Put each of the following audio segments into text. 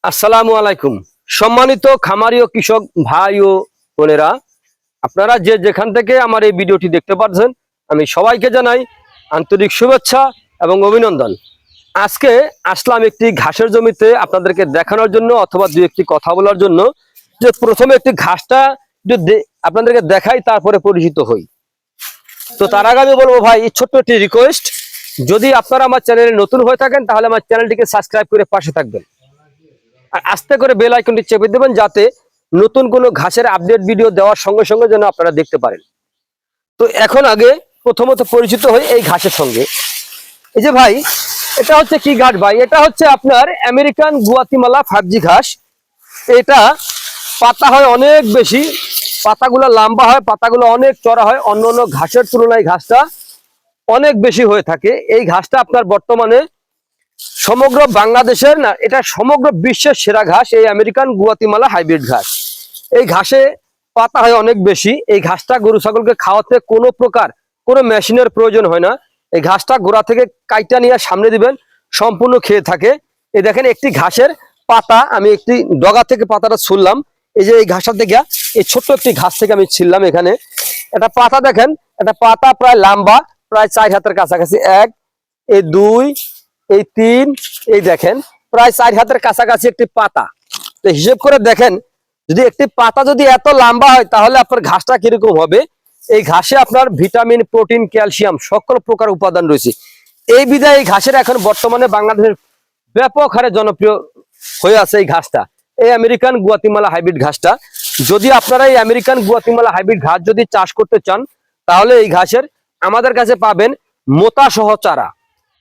আসসালামু আলাইকুম। সম্মানিত খামারি ও কৃষক ভাই ও বোনেরা, আপনারা যে যেখান থেকে আমার এই ভিডিওটি দেখতে পাচ্ছেন, আমি সবাইকে জানাই আন্তরিক শুভেচ্ছা এবং অভিনন্দন। আজকে আসলাম একটি ঘাসের জমিতে আপনাদেরকে দেখানোর জন্য অথবা দু একটি কথা বলার জন্য। যে প্রথমে একটি ঘাসটা আপনাদেরকে দেখাই, তারপরে পরিচিত হই। তো তার আগে আমি বলবো ভাই, ছোট্ট একটি রিকোয়েস্ট, যদি আপনারা আমার চ্যানেলে নতুন হয়ে থাকেন তাহলে আমার চ্যানেলটিকে সাবস্ক্রাইব করে পাশে থাকবেন আর আস্তে করে বেল আইকনটি চেপে দেবেন, যাতে নতুন কোনো ঘাসের আপডেট ভিডিও দেওয়ার সঙ্গে সঙ্গে যেন আপনারা দেখতে পারেন। তো এখন আগে প্রথমত পরিচিত হই এই ঘাসের সঙ্গে। এই যে ভাই, এটা হচ্ছে কি ঘাস ভাই? এটা হচ্ছে আপনার আমেরিকান গুয়াতিমালা 5G ঘাস। এটা পাতা হয় অনেক বেশি, পাতাগুলো লম্বা হয়, পাতাগুলো অনেক চড়া হয়, অন্য অন্য ঘাসের তুলনায় ঘাসটা অনেক বেশি হয়ে থাকে। এই ঘাসটা আপনার বর্তমানে সমগ্র বাংলাদেশের না, এটা সমগ্র বিশ্বের সেরা ঘাস, এই আমেরিকান গুয়াতিমালা হাইব্রিড ঘাস। এই ঘাসে পাতা হয় অনেক বেশি। এই ঘাসটা গরু ছাগলকে খাওয়াতে কোনো প্রকার কোনো মেশিনের প্রয়োজন হয় না। এই ঘাসটা গোড়া থেকে কাইটা নিয়ে সামনে দিবেন, সম্পূর্ণ খেয়ে থাকে। এই দেখেন একটি ঘাসের পাতা, আমি একটি ডগা থেকে পাতাটা ছুললাম। এই যে এই ঘাসটা থেকে, এই ছোট্ট একটি ঘাস থেকে আমি ছিললাম। এখানে একটা পাতা দেখেন, একটা পাতা প্রায় লম্বা, প্রায় 4 হাতের কাছাকাছি। 1, এই 2, এই 3, এই দেখেন প্রায় 4 হাতের কাছাকাছি একটি পাতা। তো হিসেব করে দেখেন, যদি একটি পাতা যদি এত লম্বা হয় তাহলে আপনার ঘাসটা কিরকম হবে। এই ঘাসে আপনার ভিটামিন, প্রোটিন, ক্যালসিয়াম সকল প্রকার উপাদান রয়েছে। এই বিধায় এই ঘাসের এখন বর্তমানে বাংলাদেশের ব্যাপক হারে জনপ্রিয় হয়ে আছে এই ঘাসটা, এই আমেরিকান গুয়াতিমালা হাইব্রিড ঘাসটা। যদি আপনারা এই আমেরিকান গুয়াতিমালা হাইব্রিড ঘাস যদি চাষ করতে চান, তাহলে এই ঘাসের আমাদের কাছে পাবেন মোটা সহ চারা,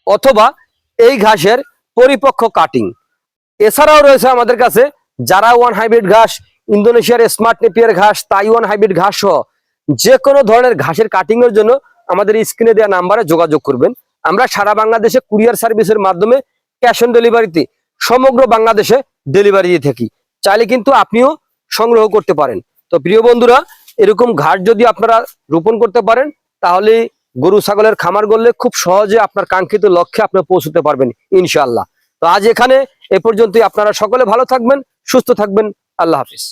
অথবা এই ঘাসের পরিপক্ক কাটিং। এছাড়াও রয়েছে আমাদের কাছে যারা ওয়ান হাইব্রিড ঘাস, ইন্দোনেশিয়ার স্মার্ট নেপিয়ার ঘাস, তাইওয়ান হাইব্রিড ঘাস সহ যে কোনো ধরনের ঘাসের কাটিং এর জন্য আমাদের স্ক্রিনে দেওয়া নাম্বারে যোগাযোগ করবেন। আমরা সারা বাংলাদেশে কুরিয়ার সার্ভিসের মাধ্যমে ক্যাশ অন ডেলিভারিতে সমগ্র বাংলাদেশে ডেলিভারি দিয়ে থাকি। চাইলে কিন্তু আপনিও সংগ্রহ করতে পারেন। তো প্রিয় বন্ধুরা, এরকম ঘাস যদি আপনারা রোপণ করতে পারেন, তাহলে গরু ছাগলের খামার করলে খুব সহজে আপনার কাঙ্ক্ষিত লক্ষ্যে আপনি পৌঁছতে পারবেন ইনশাআল্লাহ। তো আজ এখানে এ পর্যন্তই। আপনারা সকলে ভালো থাকবেন, সুস্থ থাকবেন। আল্লাহ হাফিজ।